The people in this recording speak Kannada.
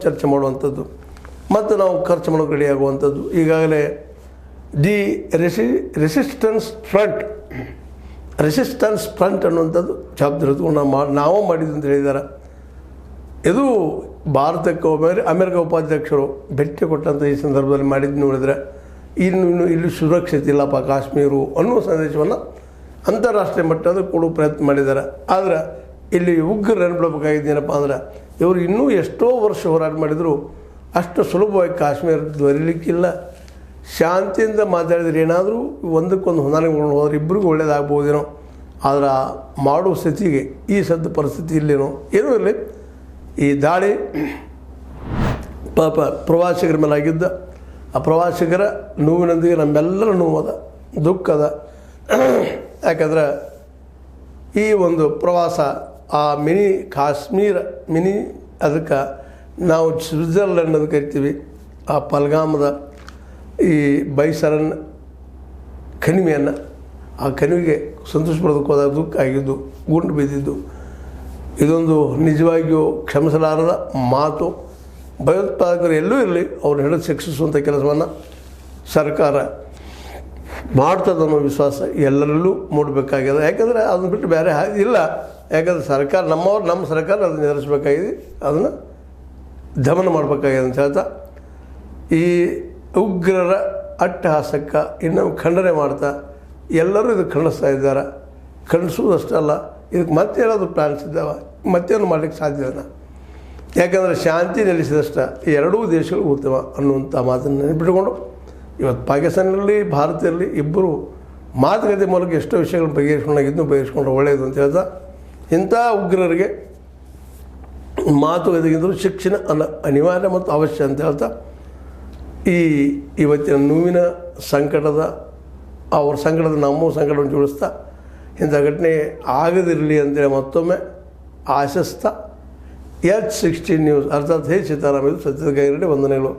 ಚರ್ಚೆ ಮಾಡುವಂಥದ್ದು ಮತ್ತು ನಾವು ಖರ್ಚು ಮಾಡೋಕೆ ರೆಡಿಯಾಗುವಂಥದ್ದು. ಈಗಾಗಲೇ ದಿ ರೆಸಿಸ್ಟೆನ್ಸ್ ಫ್ರಂಟ್ ಅನ್ನುವಂಥದ್ದು ಜವಾಬ್ದಾರಿ ಹೊತ್ಕೊಂಡು ನಾವು ಮಾಡಿದ್ದು ಅಂತ ಹೇಳಿದ್ದಾರೆ. ಇದು ಭಾರತಕ್ಕೆ ಅಮೆರಿಕ ಉಪಾಧ್ಯಕ್ಷರು ಭೇಟಿ ಕೊಟ್ಟಂಥ ಈ ಸಂದರ್ಭದಲ್ಲಿ ಮಾಡಿದ್ದು ನೋಡಿದರೆ ಇನ್ನು ಇಲ್ಲಿ ಸುರಕ್ಷತೆ ಇಲ್ಲಪ್ಪ ಕಾಶ್ಮೀರು ಅನ್ನುವ ಸಂದೇಶವನ್ನು ಅಂತಾರಾಷ್ಟ್ರೀಯ ಮಟ್ಟದ ಕೊಡುವ ಪ್ರಯತ್ನ ಮಾಡಿದ್ದಾರೆ. ಆದರೆ ಇಲ್ಲಿ ಉಗ್ರರು ನೆನಪಿಡಬೇಕಾಗಿದ್ದೇನಪ್ಪ ಅಂದ್ರೆ ಇವರು ಇನ್ನೂ ಎಷ್ಟೋ ವರ್ಷ ಹೋರಾಟ ಮಾಡಿದರು ಅಷ್ಟು ಸುಲಭವಾಗಿ ಕಾಶ್ಮೀರ ದೊರೀಲಿಕ್ಕಿಲ್ಲ. ಶಾಂತಿಯಿಂದ ಮಾತಾಡಿದ್ರೆ ಏನಾದರೂ ಒಂದಕ್ಕೊಂದು ಹೊಂದಾಣಿಕೆಗಳು ಹೋದ್ರೆ ಇಬ್ಬರಿಗೂ ಒಳ್ಳೇದಾಗ್ಬೋದೇನೋ. ಆದರೆ ಮಾಡುವ ಸ್ಥಿತಿಗೆ ಈ ಸದ್ದ ಪರಿಸ್ಥಿತಿ ಇಲ್ಲೇನೋ ಏನೂ ಇರಲಿ. ಈ ದಾಳಿ ಪಾಪ ಪ್ರವಾಸಿಗರ ಮೇಲೆ ಆಗಿದ್ದ ಆ ಪ್ರವಾಸಿಗರ ನೋವಿನೊಂದಿಗೆ ನಮ್ಮೆಲ್ಲರ ನೋವದ ದುಃಖದ. ಯಾಕಂದ್ರೆ ಈ ಒಂದು ಪ್ರವಾಸ ಆ ಮಿನಿ ಕಾಶ್ಮೀರ ಅದಕ್ಕೆ ನಾವು ಸ್ವಿಟ್ಜರ್ಲೆಂಡ್ ಅಂತ ಕರಿತೀವಿ. ಆ ಪಲ್ಗಾಮದ ಈ ಬೈಸರನ್ ಕಣಿವೆಯನ್ನು ಆ ಕಣಿವೆಗೆ ಸಂತೋಷ ಪಡೋದಕ್ಕೆ ಹೋದಾಗ ದುಃಖ ಆಗಿದ್ದು, ಗುಂಡು ಬಿದ್ದಿದ್ದು ಇದೊಂದು ನಿಜವಾಗಿಯೂ ಕ್ಷಮಿಸಲಾರದ ಮಾತು. ಭಯೋತ್ಪಾದಕರು ಎಲ್ಲೂ ಇರಲಿ ಅವ್ರನ್ನ ಹಿಡಿದು ಶಿಕ್ಷಿಸುವಂಥ ಕೆಲಸವನ್ನು ಸರ್ಕಾರ ಮಾಡ್ತದೆ ಅನ್ನೋ ವಿಶ್ವಾಸ ಎಲ್ಲರಲ್ಲೂ ಮೂಡಬೇಕಾಗಿದೆ. ಯಾಕಂದರೆ ಅದನ್ನು ಬಿಟ್ಟು ಬೇರೆ ಹಾಗೆ ಇಲ್ಲ. ಯಾಕಂದರೆ ಸರ್ಕಾರ ನಮ್ಮ ಸರ್ಕಾರ ಅದನ್ನು ಎದುರಿಸಬೇಕಾಗಿದೆ, ಅದನ್ನು ದಮನ ಮಾಡಬೇಕಾಗಿದೆ ಅಂತ ಹೇಳ್ತಾ ಈ ಉಗ್ರರ ಅಟ್ಟಹಾಸಕ್ಕೆ ಇನ್ನೂ ಖಂಡನೆ ಮಾಡ್ತಾ ಎಲ್ಲರೂ ಇದಕ್ಕೆ ಖಂಡಿಸ್ತಾ ಇದ್ದಾರೆ. ಖಂಡಿಸುವುದಷ್ಟಲ್ಲ, ಇದಕ್ಕೆ ಮತ್ತೇನಾದರೂ ಪ್ಲಾನ್ಸ್ ಇದ್ದಾವೆ, ಮತ್ತೇನು ಮಾಡಲಿಕ್ಕೆ ಸಾಧ್ಯವಿಲ್ಲ. ಯಾಕಂದರೆ ಶಾಂತಿ ನೆಲೆಸಿದಷ್ಟ ಈ ಎರಡೂ ದೇಶಗಳು ಉತ್ತಮ ಅನ್ನುವಂಥ ಮಾತನ್ನು ನೆನಪಿಟ್ಟುಕೊಂಡು ಇವತ್ತು ಪಾಕಿಸ್ತಾನದಲ್ಲಿ ಭಾರತದಲ್ಲಿ ಇಬ್ಬರು ಮಾತುಕತೆ ಮೂಲಕ ಎಷ್ಟೋ ವಿಷಯಗಳನ್ನು ಬಗೆಹರಿಸ್ಕೊಂಡ್ರೆ ಒಳ್ಳೆಯದು ಅಂತ ಹೇಳ್ತಾ ಇಂಥ ಉಗ್ರರಿಗೆ ಮಾತುಕತೆಗಿಂತಲೂ ಶಿಕ್ಷಣ ಅನಿವಾರ್ಯ ಮತ್ತು ಅವಶ್ಯ ಅಂತ ಹೇಳ್ತಾ ಇವತ್ತಿನ ನೋವಿನ ಸಂಕಟದ ಅವ್ರ ಸಂಕಟದ ನಮ್ಮ ಸಂಕಟವನ್ನು ಜೋಡಿಸ್ತಾ ಇಂಥ ಘಟನೆ ಆಗದಿರಲಿ ಅಂತೇಳಿ ಮತ್ತೊಮ್ಮೆ ಆಶಿಸ್ತಾ H16 ನ್ಯೂಸ್ ಅರ್ಥಾತ್ ಹೇ ಸೀತಾರಾಮ್ ಇದು ಸತ್ಯದ ಕೈಗಡೆ ವಂದನೆಗಳು.